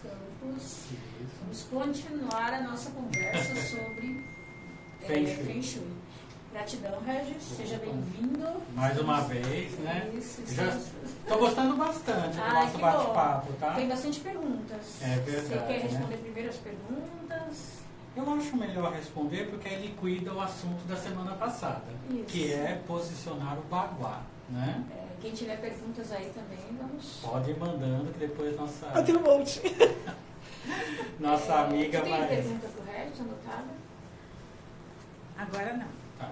Campos. Vamos continuar a nossa conversa sobre Feng Shui. Gratidão, Regis. Seja bem-vindo. Mais uma vez, né? Estou gostando bastante do nosso que bate-papo, tá? Tem bastante perguntas. É verdade. Você quer responder né? primeiro as perguntas? Eu acho melhor responder porque ele cuida o assunto da semana passada, Isso. que é posicionar o baguá, né? Quem tiver perguntas aí também, vamos... Pode ir mandando que depois nossa... Eu tenho um monte. Nossa amiga vai... vai... Tem pergunta pro Regis anotada? Agora não. Tá.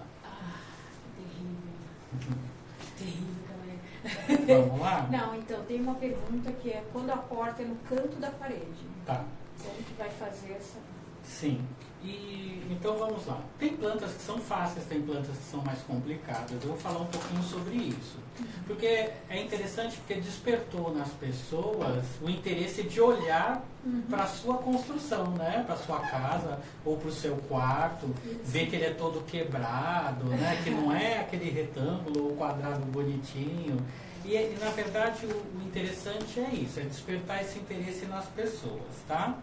Terrível. Vamos lá? Não, então, tem uma pergunta que é quando a porta é no canto da parede. Tá. Como que vai fazer essa... Sim. E então vamos lá. Tem plantas que são fáceis, tem plantas que são mais complicadas. Eu vou falar um pouquinho sobre isso. Porque é interessante porque despertou nas pessoas o interesse de olhar para a sua construção, né? Para a sua casa ou para o seu quarto, ver que ele é todo quebrado, né? Que não é aquele retângulo ou quadrado bonitinho. E na verdade o interessante é isso, é despertar esse interesse nas pessoas, tá?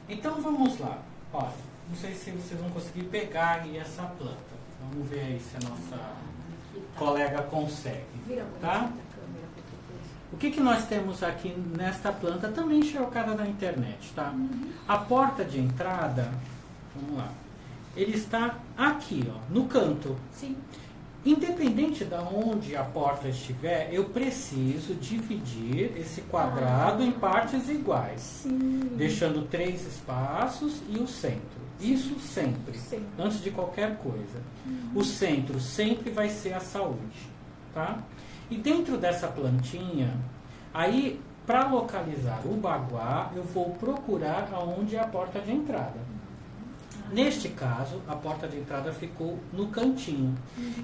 Então vamos lá. Olha, não sei se vocês vão conseguir pegar aí essa planta. Vamos ver aí se a nossa colega consegue. Tá? O que nós temos aqui nesta planta também xerocada na internet, tá? A porta de entrada, vamos lá, ele está aqui, ó, no canto. Sim. Independente de onde a porta estiver, eu preciso dividir esse quadrado em partes iguais. Sim. Deixando 3 espaços e o centro. Isso sempre, antes de qualquer coisa. O centro sempre vai ser a saúde. Tá? E dentro dessa plantinha, aí, para localizar o baguá, eu vou procurar aonde é a porta de entrada. Neste caso, a porta de entrada ficou no cantinho.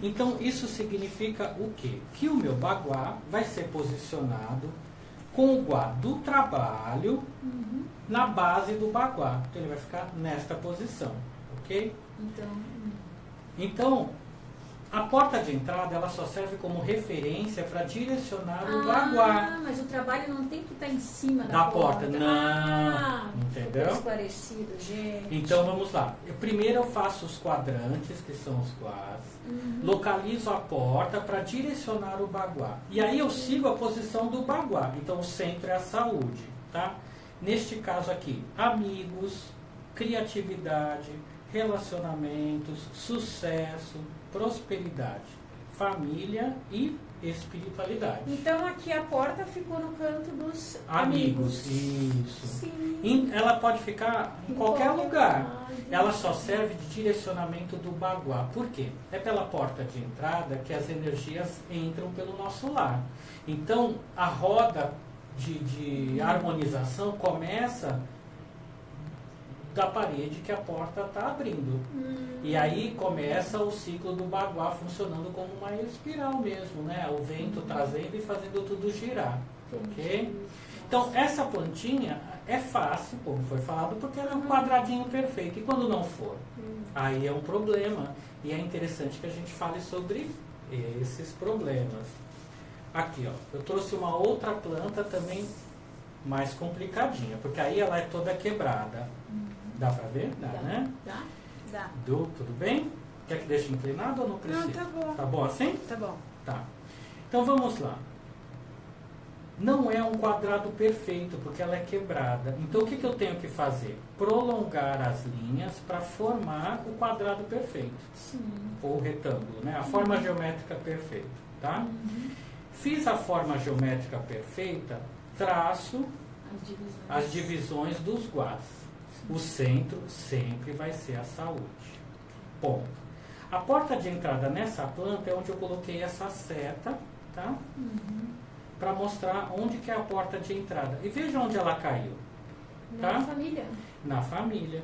Então, isso significa o quê? Que o meu baguá vai ser posicionado com o guá do trabalho na base do baguá. Então, ele vai ficar nesta posição, ok? Então, a porta de entrada, ela só serve como referência para direcionar o baguá. Mas o trabalho não tem que estar em cima da porta. Não. Entendeu? Esclarecido, gente. Então vamos lá. Primeiro eu faço os quadrantes, que são os guás. Localizo a porta para direcionar o baguá. E aí eu sigo a posição do baguá. Então o centro é a saúde, tá? Neste caso aqui, amigos, criatividade, relacionamentos, sucesso, prosperidade, família e espiritualidade. Então aqui a porta ficou no canto dos amigos. Isso. Sim. Ela pode ficar em qualquer lugar. Ela só serve de direcionamento do baguá. Por quê? É pela porta de entrada que as energias entram pelo nosso lar. Então a roda de harmonização começa da parede que a porta está abrindo. E aí começa o ciclo do baguá funcionando como uma espiral mesmo, né? O vento trazendo e fazendo tudo girar. Ok? Então, essa plantinha é fácil, como foi falado, porque ela é um quadradinho perfeito. E quando não for? Aí é um problema. E é interessante que a gente fale sobre esses problemas. Aqui, ó. Eu trouxe uma outra planta também mais complicadinha, porque aí ela é toda quebrada. Dá pra ver? Dá, né? Dá. Tudo bem? Quer que deixe inclinado ou não precisa? Não, tá bom. Tá bom assim? Tá bom. Tá. Então vamos lá. Não é um quadrado perfeito, porque ela é quebrada. Então o que eu tenho que fazer? Prolongar as linhas para formar o quadrado perfeito. Sim. Ou o retângulo, né? A forma geométrica perfeita. Tá? Fiz a forma geométrica perfeita, traço as divisões dos guás. O centro sempre vai ser a saúde. Ponto. A porta de entrada nessa planta é onde eu coloquei essa seta, tá? Para mostrar onde que é a porta de entrada. E veja onde ela caiu. Na Tá? família. Na família.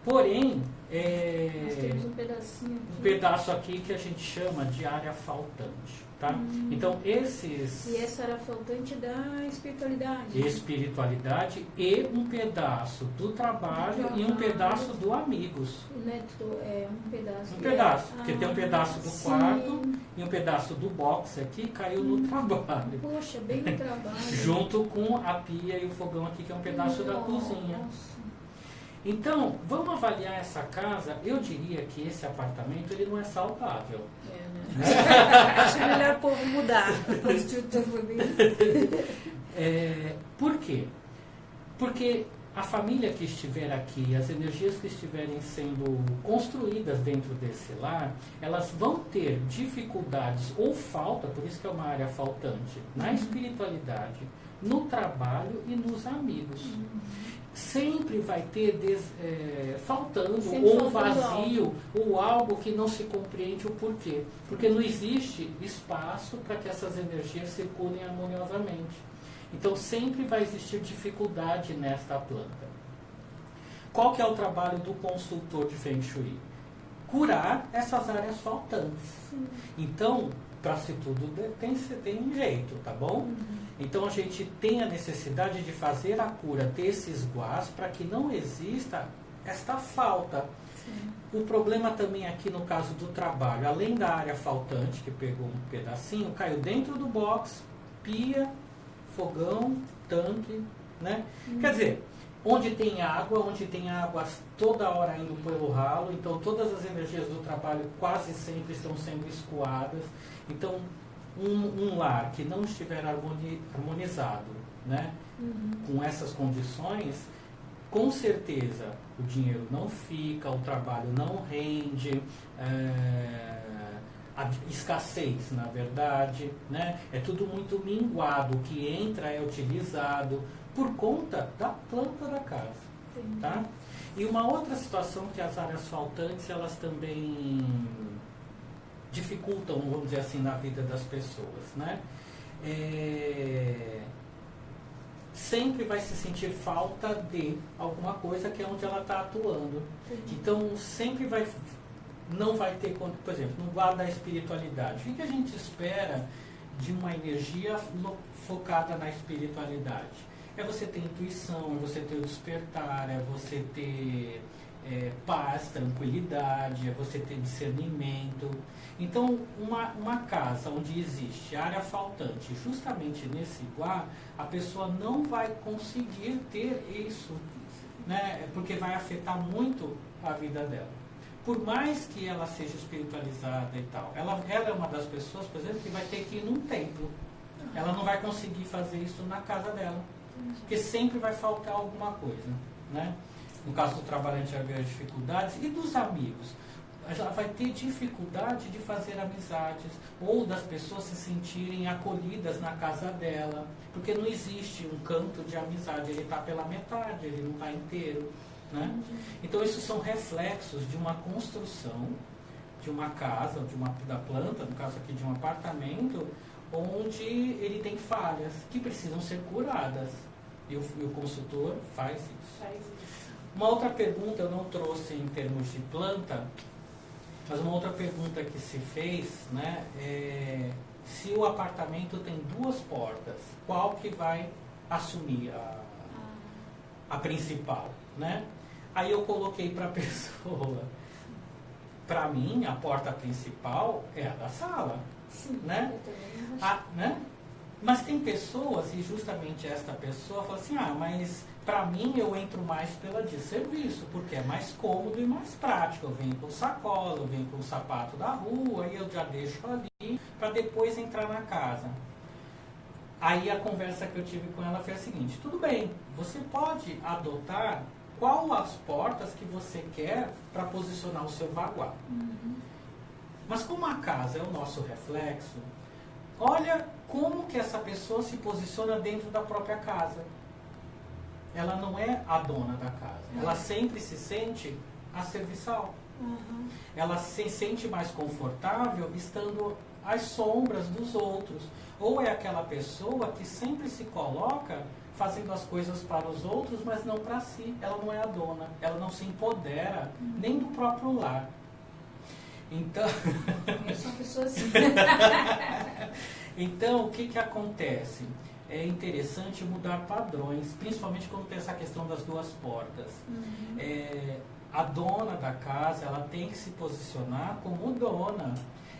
Porém, nós temos um pedacinho aqui. Um pedaço aqui que a gente chama de área faltante. Tá? Então, esses... E essa área faltante da espiritualidade. Espiritualidade e um pedaço do trabalho e um pedaço do amigos. O neto é um pedaço. Um pedaço, porque tem um pedaço do quarto e um pedaço do box aqui caiu no trabalho. Poxa, bem no trabalho. Junto com a pia e o fogão aqui, que é um pedaço da cozinha. Então, vamos avaliar essa casa. Eu diria que esse apartamento ele não é saudável. Acho melhor o povo mudar. Por quê? Porque a família que estiver aqui, as energias que estiverem sendo construídas dentro desse lar, elas vão ter dificuldades ou falta, por isso que é uma área faltante, na espiritualidade, no trabalho e nos amigos. Sempre vai ter faltando, ou vazio, ou algo que não se compreende o porquê. Porque não existe espaço para que essas energias circulem harmoniosamente. Então sempre vai existir dificuldade nesta planta. Qual que é o trabalho do consultor de Feng Shui? Curar essas áreas faltantes. Então, para se tudo tem um jeito, tá bom? Então a gente tem a necessidade de fazer a cura desses guás para que não exista esta falta. O problema também aqui no caso do trabalho, além da área faltante, que pegou um pedacinho, caiu dentro do box, pia, fogão, tanque, né? Quer dizer, onde tem água toda hora indo pelo ralo, então todas as energias do trabalho quase sempre estão sendo escoadas. Então, um lar que não estiver harmonizado, né, com essas condições, com certeza o dinheiro não fica, o trabalho não rende, a escassez, na verdade, né, é tudo muito minguado, o que entra é utilizado por conta da planta da casa. Tá? E uma outra situação que as áreas faltantes, elas também dificultam, vamos dizer assim, na vida das pessoas, né? Sempre vai se sentir falta de alguma coisa que é onde ela está atuando. Então, sempre não vai ter, por exemplo, no guarda da espiritualidade. O que a gente espera de uma energia focada na espiritualidade? É você ter intuição, é você ter o despertar, é você ter paz, tranquilidade, é você ter discernimento. Então, uma casa onde existe área faltante, justamente nesse igual, a pessoa não vai conseguir ter isso, né? Porque vai afetar muito a vida dela. Por mais que ela seja espiritualizada e tal, ela é uma das pessoas, por exemplo, que vai ter que ir num templo. Ela não vai conseguir fazer isso na casa dela, porque sempre vai faltar alguma coisa, né? No caso do trabalho, a gente vai ver as dificuldades, e dos amigos. Ela vai ter dificuldade de fazer amizades, ou das pessoas se sentirem acolhidas na casa dela, porque não existe um canto de amizade, ele está pela metade, ele não está inteiro, né? Então, isso são reflexos de uma construção, de uma casa, da planta, no caso aqui de um apartamento, onde ele tem falhas que precisam ser curadas. E o consultor faz isso. Uma outra pergunta eu não trouxe em termos de planta, mas uma outra pergunta que se fez, né, é se o apartamento tem 2 portas, qual que vai assumir a principal, né? Aí eu coloquei para a pessoa, para mim, a porta principal é a da sala. Sim, né? eu também acho. Né? Mas tem pessoas, e justamente esta pessoa fala assim, mas para mim eu entro mais pela de serviço, porque é mais cômodo e mais prático. Eu venho com sacola, eu venho com o sapato da rua, e eu já deixo ali para depois entrar na casa. Aí a conversa que eu tive com ela foi a seguinte: tudo bem, você pode adotar qual as portas que você quer para posicionar o seu vaguá. Mas como a casa é o nosso reflexo, olha como que essa pessoa se posiciona dentro da própria casa. Ela não é a dona da casa. Ela sempre se sente a serviçal. Ela se sente mais confortável estando as sombras dos outros. Ou é aquela pessoa que sempre se coloca fazendo as coisas para os outros, mas não para si. Ela não é a dona, ela não se empodera nem do próprio lar. Então, Eu sou uma pessoa assim. então o que acontece? É interessante mudar padrões, principalmente quando tem essa questão das duas portas. A dona da casa, ela tem que se posicionar como dona.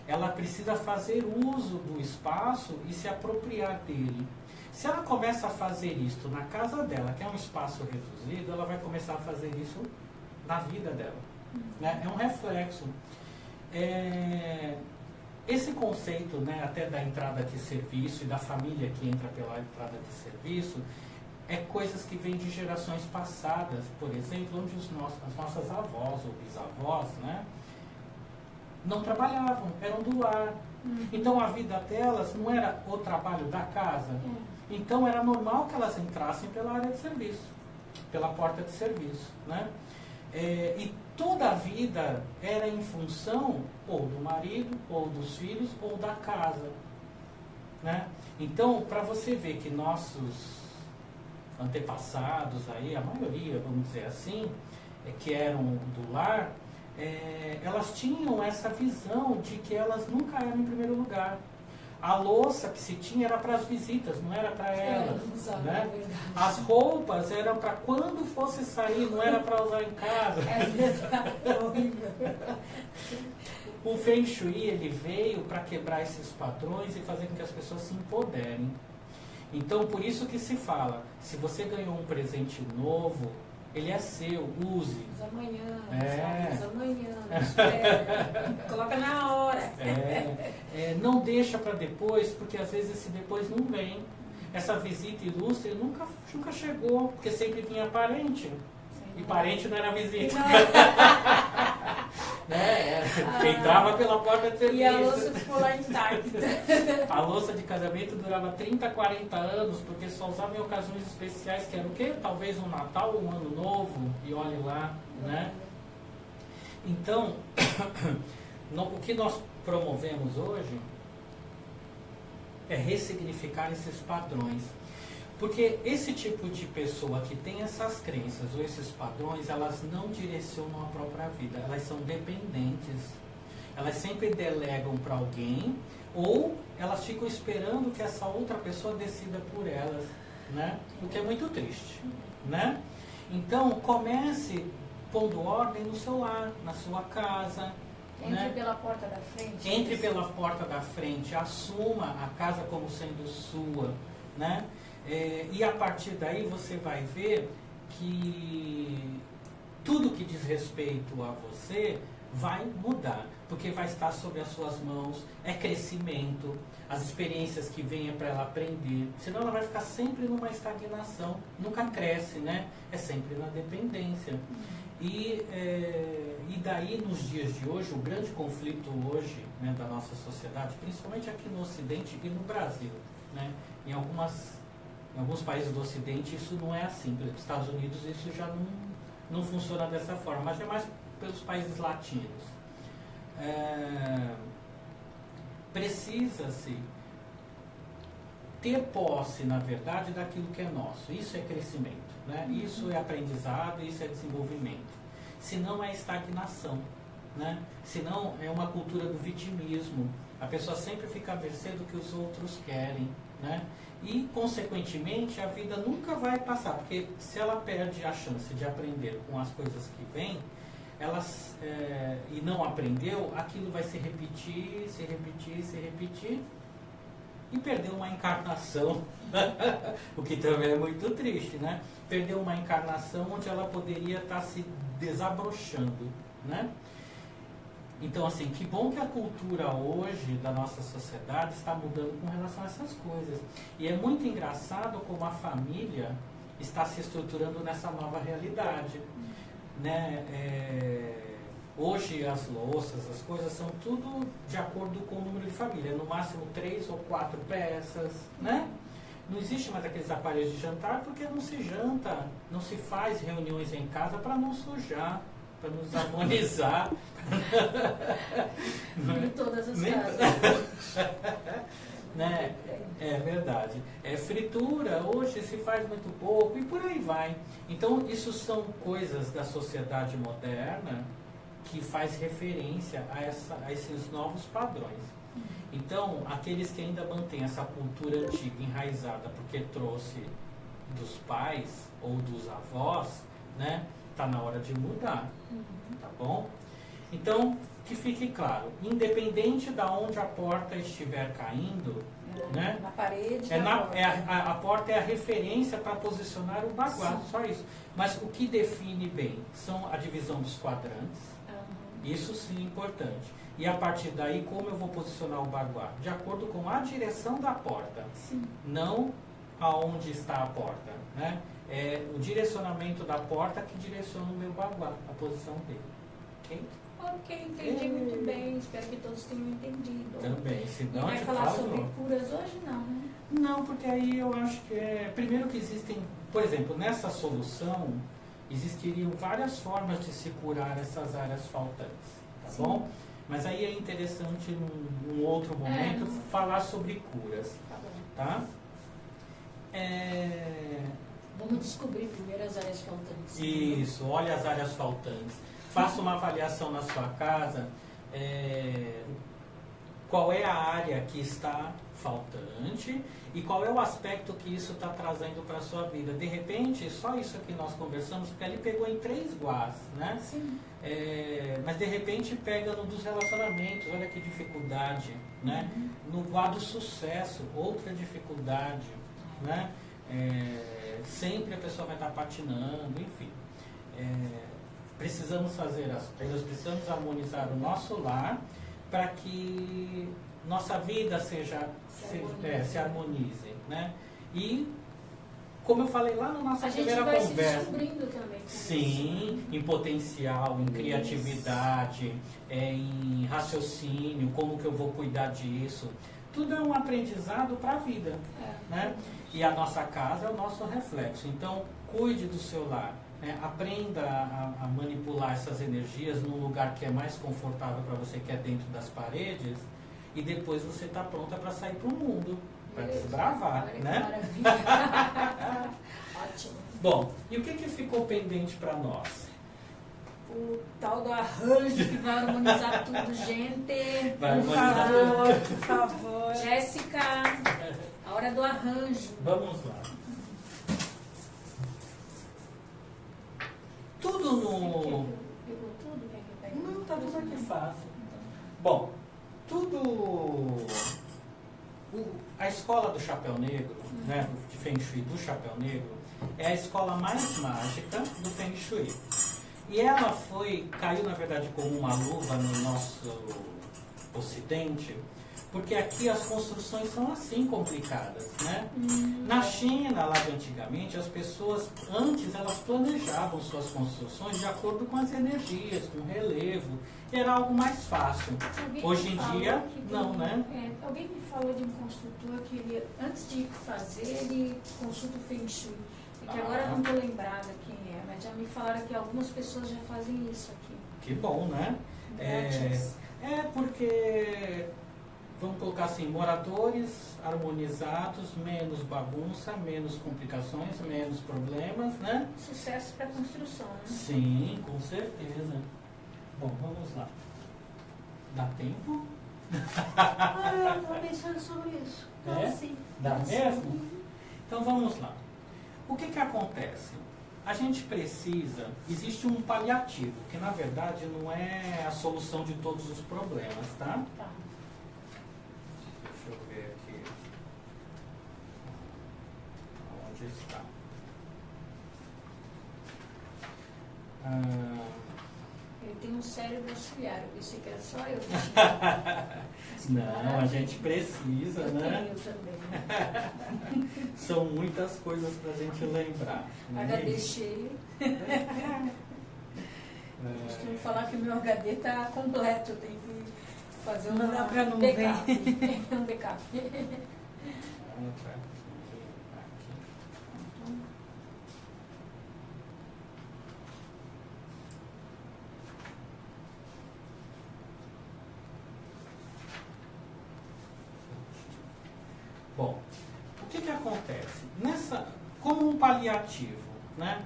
Ela precisa fazer uso do espaço e se apropriar dele. Se ela começa a fazer isso na casa dela, que é um espaço reduzido, ela vai começar a fazer isso na vida dela. Né? É um reflexo. Esse conceito, né, até da entrada de serviço e da família que entra pela entrada de serviço, é coisas que vêm de gerações passadas, por exemplo, onde as nossas avós ou bisavós, né, não trabalhavam, eram do lar. Então a vida delas não era o trabalho da casa. Então era normal que elas entrassem pela área de serviço, pela porta de serviço. Né? E toda a vida era em função ou do marido, ou dos filhos, ou da casa. Né? Então, para você ver que nossos antepassados, aí, a maioria, vamos dizer assim, que eram do lar, elas tinham essa visão de que elas nunca eram em primeiro lugar. A louça que se tinha era para as visitas, não era para elas. Né? As roupas eram para quando fosse sair, não era para usar em casa. O Feng Shui, ele veio para quebrar esses padrões e fazer com que as pessoas se empoderem. Então, por isso que se fala, se você ganhou um presente novo, ele é seu, use. Usa amanhã, usa amanhã, coloca na hora. Não deixa para depois, porque às vezes esse depois não vem. Essa visita ilustre nunca chegou, porque sempre vinha parente. E parente não era visita. Né? Entrava pela porta de serviço. E a louça ficou lá intacta. A louça de casamento durava 30, 40 anos, porque só usava em ocasiões especiais, que era o quê? Talvez um Natal, um Ano Novo, e olhe lá. Né? Então, o que nós promovemos hoje é ressignificar esses padrões. Porque esse tipo de pessoa que tem essas crenças ou esses padrões, elas não direcionam a própria vida, elas são dependentes. Elas sempre delegam para alguém ou elas ficam esperando que essa outra pessoa decida por elas, né? O que é muito triste, né? Então, comece pondo ordem no seu lar, na sua casa. Entre pela porta da frente. Entre pela porta da frente, assuma a casa como sendo sua, né? E a partir daí você vai ver que tudo que diz respeito a você vai mudar, porque vai estar sobre as suas mãos, é crescimento, as experiências que vêm é para ela aprender, senão ela vai ficar sempre numa estagnação, nunca cresce, né? É sempre na dependência. E daí, nos dias de hoje, o grande conflito hoje, né, da nossa sociedade, principalmente aqui no Ocidente e no Brasil, né? Em alguns países do Ocidente isso não é assim, por exemplo, nos Estados Unidos isso já não funciona dessa forma, mas é mais pelos países latinos. Precisa-se ter posse, na verdade, daquilo que é nosso. Isso é crescimento, né? Isso é aprendizado, isso é desenvolvimento. Senão é estagnação, né? Senão é uma cultura do vitimismo. A pessoa sempre fica à mercê do que os outros querem, né? E, consequentemente, a vida nunca vai passar, porque se ela perde a chance de aprender com as coisas que vêm, e não aprendeu, aquilo vai se repetir, e perdeu uma encarnação, o que também é muito triste, né? Perdeu uma encarnação onde ela poderia estar se desabrochando, né? Então, assim, que bom que a cultura hoje da nossa sociedade está mudando com relação a essas coisas. E é muito engraçado como a família está se estruturando nessa nova realidade. Né? Hoje as louças, as coisas são tudo de acordo com o número de família. No máximo 3 ou 4 peças, né? Não existe mais aqueles aparelhos de jantar porque não se janta, não se faz reuniões em casa para não sujar. para nos harmonizar. Nem todas as Nem casas. Né? É verdade. Fritura hoje se faz muito pouco e por aí vai. Então, isso são coisas da sociedade moderna que faz referência a esses novos padrões. Então, aqueles que ainda mantêm essa cultura antiga enraizada porque trouxe dos pais ou dos avós, né? Tá na hora de mudar, tá bom? Então, que fique claro, independente de onde a porta estiver caindo, né? Na parede. A porta é a referência para posicionar o baguá, só isso. Mas o que define bem são a divisão dos quadrantes, isso sim é importante. E a partir daí, como eu vou posicionar o baguá? De acordo com a direção da porta, não aonde está a porta, né? É o direcionamento da porta que direciona o meu baguá, a posição dele. Ok? Ok, entendi muito bem. Espero que todos tenham entendido. Também, se Não não vai falar sobre curas hoje, não, né? Não, porque aí eu acho que primeiro que existem, por exemplo, nessa solução, existiriam várias formas de se curar essas áreas faltantes, tá bom? Mas aí é interessante num outro momento falar sobre curas, tá? Vamos descobrir primeiro as áreas faltantes. Isso, olha as áreas faltantes. Faça uma avaliação na sua casa, qual é a área que está faltante e qual é o aspecto que isso está trazendo para a sua vida. De repente, só isso que nós conversamos, porque ele pegou em 3 guás, né? Sim. Mas de repente pega no dos relacionamentos, olha que dificuldade, né? No guá do sucesso, outra dificuldade, né? Sempre a pessoa vai estar patinando, enfim. Precisamos fazer as coisas, precisamos harmonizar o nosso lar para que nossa vida se harmonize, né? E como eu falei lá na nossa primeira conversa, a gente vai se descobrindo também. Sim, em potencial, em criatividade, em raciocínio, como que eu vou cuidar disso. Tudo é um aprendizado para a vida, né? E a nossa casa é o nosso reflexo. Então, cuide do seu lar. Aprenda a manipular essas energias num lugar que é mais confortável para você, que é dentro das paredes, e depois você está pronta para sair para o mundo, para desbravar, né? Maravilha. Ótimo. Bom, e o que ficou pendente para nós? O tal do arranjo que vai harmonizar tudo, gente. Vai por harmonizar favor, por favor. Jéssica, a hora do arranjo. Vamos lá. Tudo no... Pegou tudo? Quer que eu pegue? Não, tá tudo aqui fácil. Bom, a escola do Chapéu Negro, né, de Feng Shui do Chapéu Negro, é a escola mais mágica do Feng Shui. E ela caiu na verdade como uma luva no nosso ocidente, porque aqui as construções são assim complicadas, né? Na China, lá de antigamente, as pessoas, antes, elas planejavam suas construções de acordo com as energias, com relevo, e era algo mais fácil. Hoje em dia, não, né? Alguém me falou de um construtor que ele, antes de fazer, ele consulta o Feng Shui. É que agora eu não estou lembrada quem é, mas já me falaram que algumas pessoas já fazem isso aqui. Que bom, né? Porque... Vamos colocar assim, moradores harmonizados, menos bagunça, menos complicações, menos problemas, né? Sucesso para a construção, né? Sim, com certeza. Bom, vamos lá. Dá tempo? Eu estava pensando sobre isso. Sim. Dá mesmo? Então vamos lá. O que acontece? A gente precisa, existe um paliativo, que na verdade não é a solução de todos os problemas, tá? Tá. Deixa eu ver aqui. Onde está? Ele tem um cérebro auxiliar. Eu pensei que era só eu. Não, a gente precisa, né? Eu também. São muitas coisas para a gente lembrar. HD cheio. Costumo falar que o meu HD está completo. Eu tenho que fazer um backup. Um backup. Bom, o que acontece? Como um paliativo, né?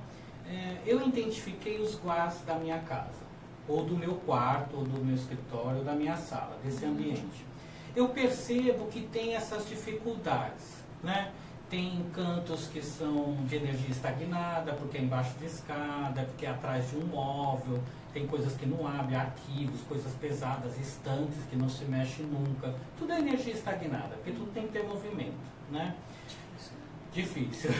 Eu identifiquei os guás da minha casa, ou do meu quarto, ou do meu escritório, ou da minha sala, desse ambiente. Eu percebo que tem essas dificuldades, né? Tem cantos que são de energia estagnada, porque é embaixo de escada, porque é atrás de um móvel, tem coisas que não abrem, arquivos, coisas pesadas, estantes que não se mexe nunca. Tudo é energia estagnada, porque tudo tem que ter movimento, né? Difícil.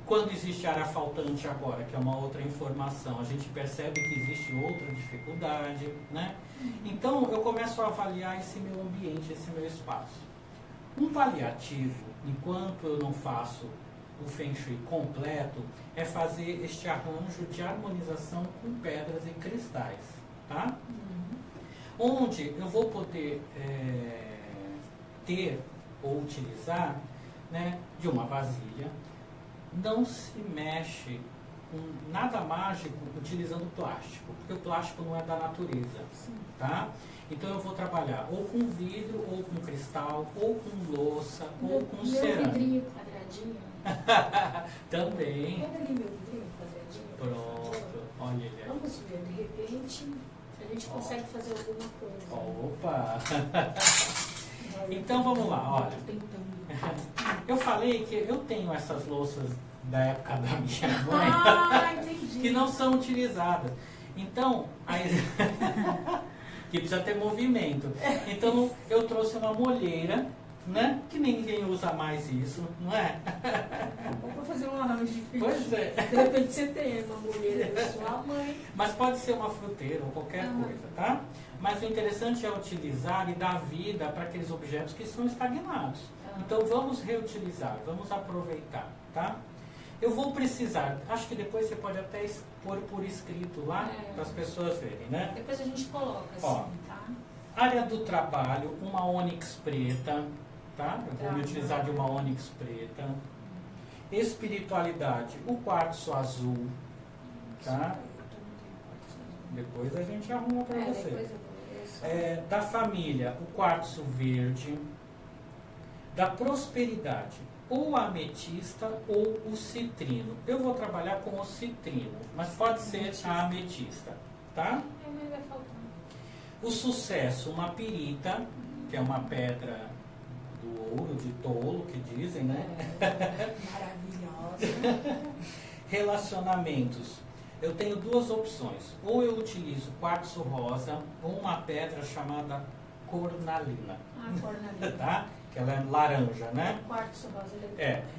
Quando existe área faltante agora, que é uma outra informação, a gente percebe que existe outra dificuldade, né? Então, eu começo a avaliar esse meu ambiente, esse meu espaço. Um paliativo, enquanto eu não faço o Feng Shui completo, é fazer este arranjo de harmonização com pedras e cristais, tá? Onde eu vou poder ter ou utilizar, né, de uma vasilha. Não se mexe com nada mágico utilizando plástico, porque o plástico não é da natureza, tá? Então eu vou trabalhar ou com vidro, ou com cristal, ou com louça, ou com cerâmica. Meu vidrinho quadradinho. Também. Pega ali meu vidrinho quadradinho. Pronto, olha ele aí. Vamos ver, de repente a gente consegue fazer alguma coisa. Opa! Então vamos lá, olha. Eu falei que eu tenho essas louças da época da minha mãe que não são utilizadas. Então, que precisa ter movimento. Então eu trouxe uma molheira, né? Que ninguém usa mais isso, não é? Vou fazer um arranjo de Pois é. De repente você tem uma molheira da sua mãe. Mas pode ser uma fruteira ou qualquer coisa, tá? Mas o interessante é utilizar e dar vida para aqueles objetos que são estagnados. Então vamos reutilizar, vamos aproveitar, tá? Eu vou precisar, acho que depois você pode até expor por escrito lá, para as pessoas verem, né? Depois a gente coloca assim, Ó, tá? Área do trabalho, uma ônix preta, tá? Eu vou me utilizar de uma ônix preta. Espiritualidade, o quartzo azul, tá? Depois a gente arruma para você. Da família, o quartzo verde. Da prosperidade, ou a ametista ou o citrino. Eu vou trabalhar com o citrino, mas pode ser a ametista, tá? O sucesso, uma pirita, que é uma pedra do ouro, de tolo, que dizem, né? Maravilhosa. Relacionamentos. Eu tenho duas opções. Ou eu utilizo quartzo rosa, ou uma pedra chamada cornalina. Cornalina. Tá? Que ela é laranja, né? Quartzo rosa.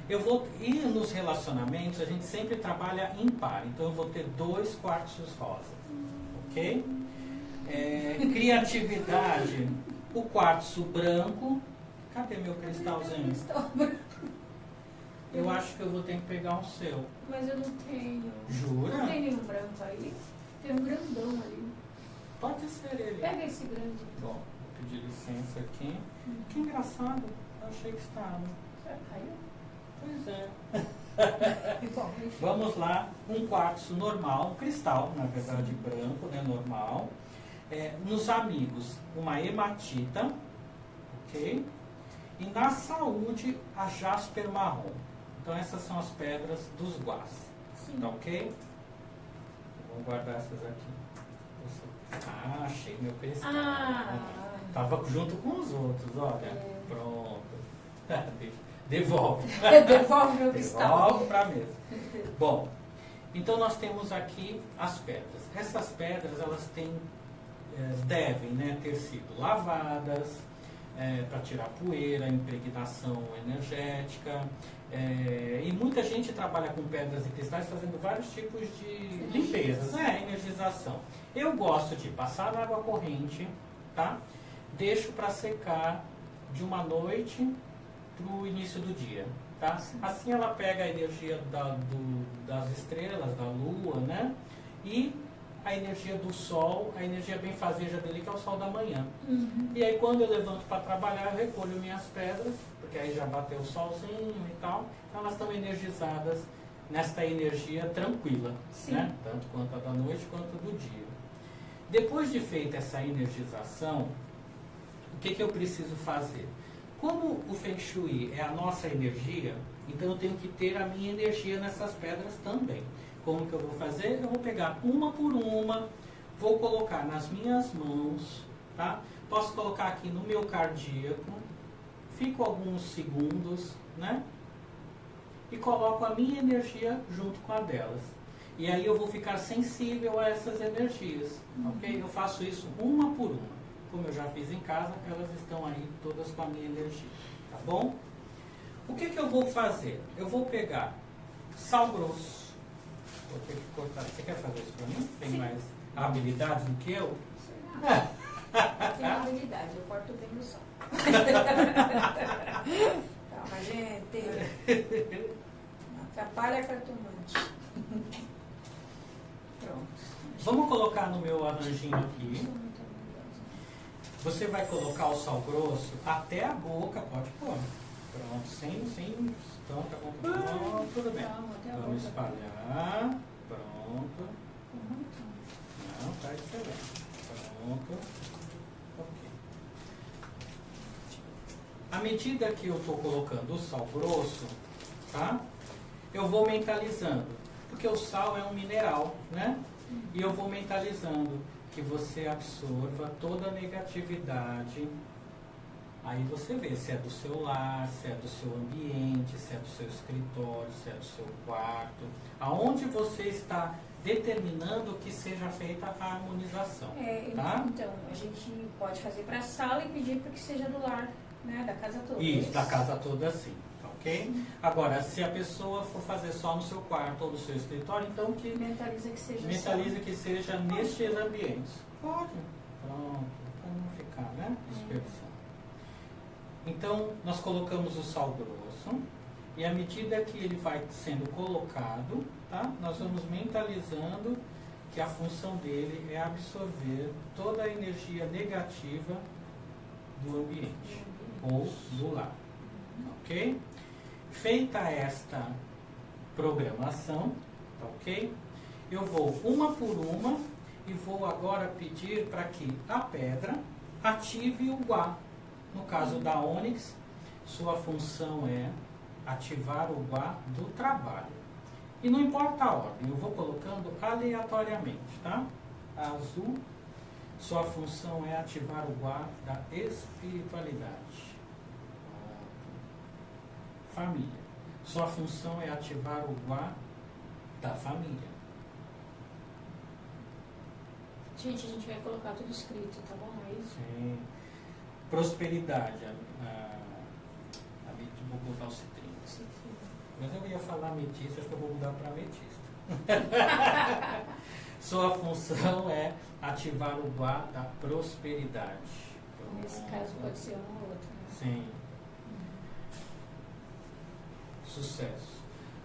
Eu vou ir nos relacionamentos, a gente sempre trabalha impar. Então eu vou ter 2 quartzos rosa. Ok? Criatividade, o quartzo branco. Cadê meu cristalzinho? Eu acho que eu vou ter que pegar um seu. Mas eu não tenho. Jura? Não tem nenhum branco aí? Tem um grandão ali. Pode ser ele. Pega esse grande. Bom, vou pedir licença aqui. Que engraçado. Eu achei que estava. Caiu? Pois é. Vamos lá. Um quartzo normal, cristal, na verdade branco, né? Normal. Nos amigos, uma hematita. Ok? E na saúde, a jasper marrom. Então essas são as pedras dos guás. Sim. Tá ok? Vamos guardar essas aqui. Achei meu cristal. Tava junto com os outros, olha. Pronto. Devolve. Devolve meu cristal. Devolve para a mesa. Bom, então nós temos aqui as pedras. Essas pedras, elas devem, né, ter sido lavadas, para tirar poeira, impregnação energética. E muita gente trabalha com pedras e cristais fazendo vários tipos de limpezas, energização. Eu gosto de passar na água corrente, tá? Deixo para secar de uma noite para o início do dia, tá? Assim ela pega a energia das estrelas, da lua, né? E a energia do sol, a energia benfazeja dele, que é o sol da manhã. E aí quando eu levanto para trabalhar, eu recolho minhas pedras, porque aí já bateu o solzinho e tal, então elas estão energizadas nesta energia tranquila, né? Tanto quanto a da noite quanto do dia. Depois de feita essa energização, o que eu preciso fazer? Como o Feng Shui é a nossa energia, então eu tenho que ter a minha energia nessas pedras também. Como que eu vou fazer? Eu vou pegar uma por uma, vou colocar nas minhas mãos, tá? Posso colocar aqui no meu cardíaco, fico alguns segundos, né? E coloco a minha energia junto com a delas. E aí eu vou ficar sensível a essas energias, ok? Eu faço isso uma por uma. Como eu já fiz em casa, elas estão aí todas com a minha energia, tá bom? O que eu vou fazer? Eu vou pegar sal grosso. Vou ter que cortar. Você quer fazer isso para mim? Tem Sim. mais habilidades do que eu? Tenho habilidade, eu corto bem no sal. Calma, gente. Não atrapalha a cartomante. Pronto. Vamos colocar no meu arranjinho aqui. Você vai colocar o sal grosso até a boca, pode pôr. Pronto, sem então tá bom. Pronto, tudo bem. Vamos espalhar. Pronto. Não, tá excelente. Pronto. Ok. À medida que eu estou colocando o sal grosso, tá? Eu vou mentalizando. Porque o sal é um mineral, né? E eu vou mentalizando que você absorva toda a negatividade. Aí você vê se é do seu lar, se é do seu ambiente, se é do seu escritório, se é do seu quarto. Aonde você está determinando que seja feita a harmonização. Tá? Então, a gente pode fazer para a sala e pedir para que seja do lar, né, da casa toda. Isso, da casa toda sim. Ok? Agora, se a pessoa for fazer só no seu quarto ou no seu escritório, então que mentaliza que seja que seja nestes ambientes. Pode. Pronto. Para não ficar, né? Dispersão. Então, nós colocamos o sal grosso e à medida que ele vai sendo colocado, tá? Nós vamos mentalizando que a função dele é absorver toda a energia negativa do ambiente ou do lar. Ok? Feita esta programação, ok? Eu vou uma por uma e vou agora pedir para que a pedra ative o Gua. No caso da ônix, sua função é ativar o Gua do trabalho. E não importa a ordem, eu vou colocando aleatoriamente, tá? A azul, sua função é ativar o Gua da espiritualidade. Família. Sua função é ativar o Gua da família. Gente, a gente vai colocar tudo escrito, tá bom? É isso? Sim. Prosperidade. Vou botar o citrino. Mas eu ia falar ametista, acho que eu vou mudar para ametista. Sua função é ativar o Gua da prosperidade. Nesse caso pode ser um ou outro, né? Sim. Sucesso.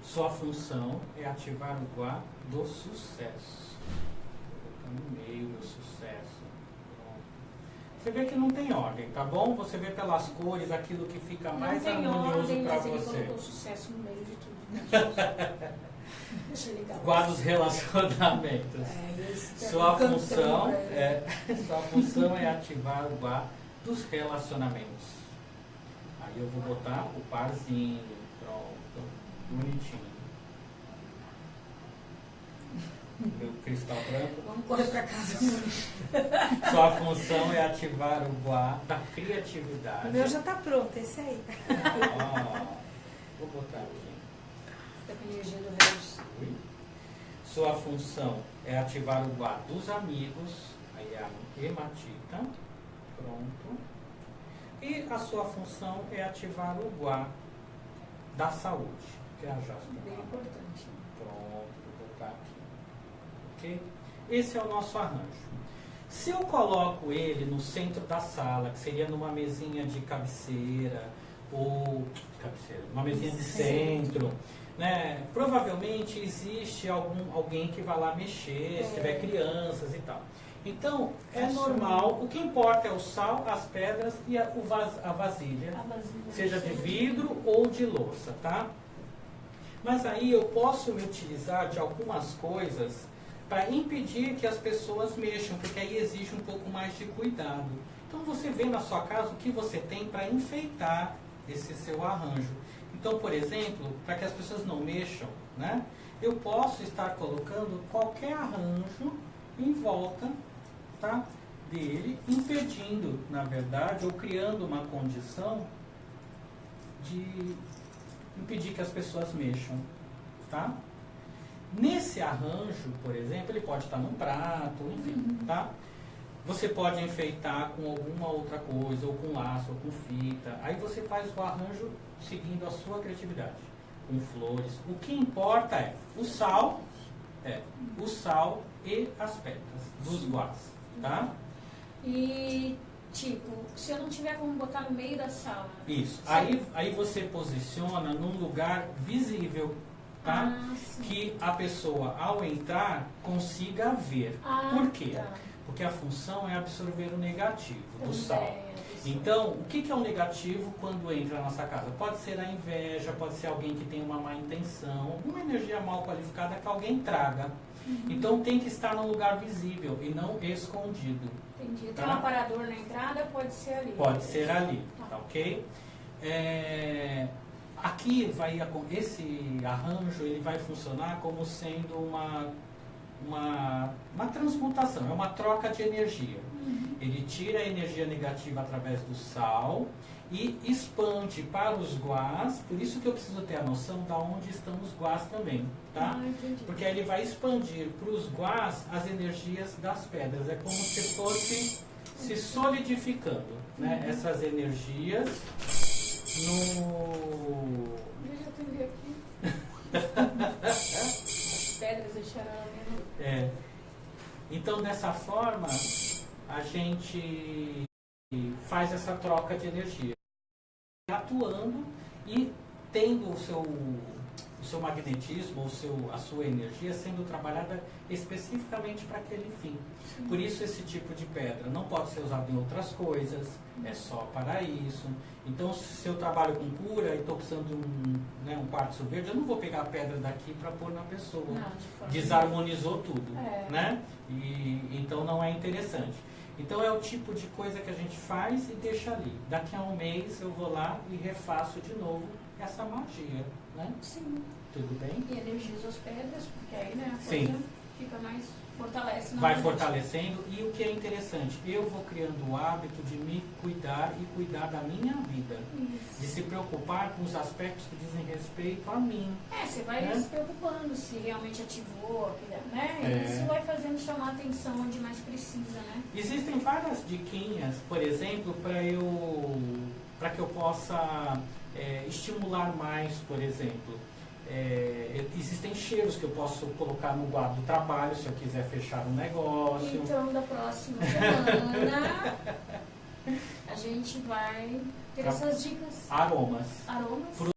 Sua função é ativar o Gua do sucesso. Vou botar no meio do sucesso. Você vê que não tem ordem, tá bom? Você vê pelas cores aquilo que fica mais harmonioso para você. Ele colocou sucesso no meio de tudo. Né? Achei legal. Guarda os relacionamentos. Sua função é ativar o Gua dos relacionamentos. Aí eu vou botar o parzinho, pronto, bonitinho. Meu cristal branco. Vamos correr para casa. Sua função é ativar o Gua da criatividade. O meu já está pronto, esse aí. Vou botar aqui. Fica com a energia do Regis. Sua função é ativar o Gua dos amigos. Aí é a hematita. Pronto. E a sua função é ativar o Gua da saúde, que é a jasmina. Bem importante. Pronto, vou botar aqui. Ok? Esse é o nosso arranjo. Se eu coloco ele no centro da sala, que seria numa mesinha de cabeceira, ou uma mesinha de centro, né? Provavelmente existe alguém que vai lá mexer, se tiver crianças e tal. Então, é normal, o que importa é o sal, as pedras e a vasilha, seja de vidro ou de louça, tá? Mas aí eu posso me utilizar de algumas coisas para impedir que as pessoas mexam, porque aí exige um pouco mais de cuidado. Então você vê na sua casa o que você tem para enfeitar esse seu arranjo. Então, por exemplo, para que as pessoas não mexam, né, eu posso estar colocando qualquer arranjo em volta, tá, dele, impedindo, na verdade, ou criando uma condição de impedir que as pessoas mexam, tá? Nesse arranjo, por exemplo, ele pode estar num prato, enfim, tá? Você pode enfeitar com alguma outra coisa, ou com laço, ou com fita. Aí você faz o arranjo seguindo a sua criatividade, com flores. O que importa é o sal e as pedras dos guás, tá? E, tipo, se eu não tiver como botar no meio da sala... Isso. Aí você posiciona num lugar visível, tá? Que a pessoa, ao entrar, consiga ver. Por quê? Tá. Porque a função é absorver o negativo do sal. Então, o que é o negativo quando entra na nossa casa? Pode ser a inveja, pode ser alguém que tem uma má intenção, uma energia mal qualificada que alguém traga. Então tem que estar num lugar visível e não escondido. Entendi. Tá? Tem um aparador na entrada, pode ser ali. Pode ser ali, tá ok? Aqui esse arranjo ele vai funcionar como sendo uma transmutação, é uma troca de energia. Ele tira a energia negativa através do sal e expande para os guás, por isso que eu preciso ter a noção de onde estão os guás também, tá? Entendi. Porque aí ele vai expandir para os guás as energias das pedras, é como se fosse se solidificando, né? Essas energias no... Deixa eu atender aqui. As pedras deixaram ela mesmo. Então, dessa forma, a gente faz essa troca de energia, atuando e tendo o seu magnetismo, a sua energia sendo trabalhada especificamente para aquele fim. Por isso esse tipo de pedra não pode ser usado em outras coisas, é só para isso. Então, se eu trabalho com cura e estou precisando de um quartzo verde, eu não vou pegar a pedra daqui para pôr na pessoa. Não, desarmonizou tudo, né? E então não é interessante. Então é o tipo de coisa que a gente faz e deixa ali. Daqui a um mês eu vou lá e refaço de novo essa magia, né? Sim. Tudo bem? E energiza as pedras, porque aí, né, a Sim. coisa fica mais... fortalece. Vai fortalecendo. E o que é interessante, eu vou criando o hábito de me cuidar e cuidar da minha vida. Isso. De se preocupar com os aspectos que dizem respeito a mim. Você vai se preocupando se realmente ativou, né? Isso vai fazendo chamar a atenção onde mais precisa, né? Existem várias diquinhas, por exemplo, para que eu possa estimular mais, por exemplo. Existem cheiros que eu posso colocar no guarda do trabalho se eu quiser fechar um negócio. Então, da próxima semana, a gente vai ter essas dicas. Aromas. Aromas. Para